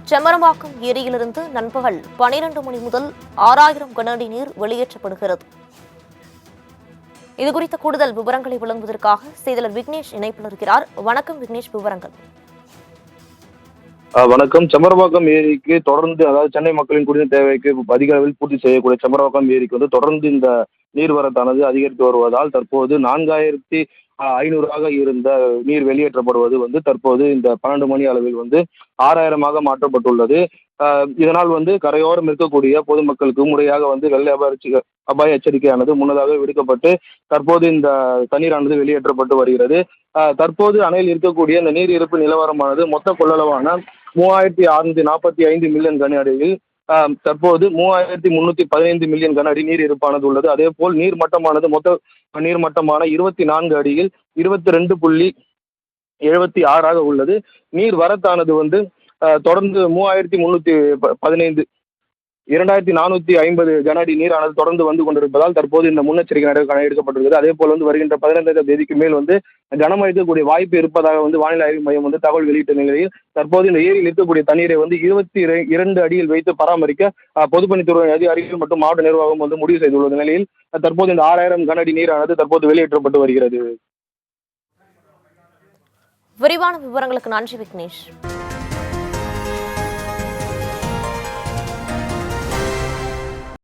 செம்பரம்பாக்கம் ஏரியிலிருந்து நண்பகல் 12 மணி முதல் 6000 கன அடி நீர் வெளியேற்றப்படுகிறது. இதுகுறித்த கூடுதல் விவரங்களை வழங்குவதற்காக செய்தியாளர் விக்னேஷ் இணைப்பில் இருக்கிறார். வணக்கம் விக்னேஷ், விவரங்கள். வணக்கம். செம்பரம்பாக்கம் ஏரிக்கு தொடர்ந்து, அதாவது சென்னை மக்களின் குடிநீர் தேவைக்கு அதிக அளவில் பூர்த்தி செய்யக்கூடிய செம்பரம்பாக்கம் ஏரிக்கு தொடர்ந்து இந்த நீர்வரத்தானது அதிகரித்து வருவதால் தற்போது 4500 இருந்த நீர் வெளியேற்றப்படுவது தற்போது இந்த 12 மணி அளவில் 6000 மாற்றப்பட்டுள்ளது. இதனால் கரையோரம் இருக்கக்கூடிய பொதுமக்களுக்கு முறையாக வெள்ள அபாய எச்சரிக்கையானது முன்னதாக விடுக்கப்பட்டு தற்போது இந்த தண்ணீரானது வெளியேற்றப்பட்டு வருகிறது. தற்போது அணையில் இருக்கக்கூடிய இந்த நீர் இருப்பு நிலவரமானது மொத்த கொள்ளளவான 3645 மில்லியன் கன அடியில் தற்போது 3315 மில்லியன் கன அடி நீர் இருப்பானது உள்ளது. அதே போல் நீர்மட்டமானது மொத்த நீர்மட்டமான 24 அடியில் 22.76 உள்ளது. நீர் வரத்தானது தொடர்ந்து 3315 2450 கன அடி நீரானது தொடர்ந்து கொண்டிருப்பதால் தற்போது இந்த முன்னெச்சரிக்கை நடவடிக்கை எடுக்கப்பட்டுள்ளது. அதே போல் வருகின்ற 15ஆம் தேதிக்கு மேல் கனமழை இருக்கக்கூடிய வாய்ப்பு இருப்பதாக வானிலை ஆய்வு மையம் தகவல் வெளியிட்ட நிலையில் தற்போது இந்த ஏரியில் இருக்கக்கூடிய தண்ணீரை 22 அடியில் வைத்து பராமரிக்க பொதுப்பணித்துறை அதிகாரிகள் மற்றும் மாவட்ட நிர்வாகம் முடிவு செய்துள்ள நிலையில் தற்போது இந்த 6000 கன அடி நீரானது தற்போது வெளியேற்றப்பட்டு வருகிறது. விரிவான விவரங்களுக்கு நன்றி விக்னேஷ்.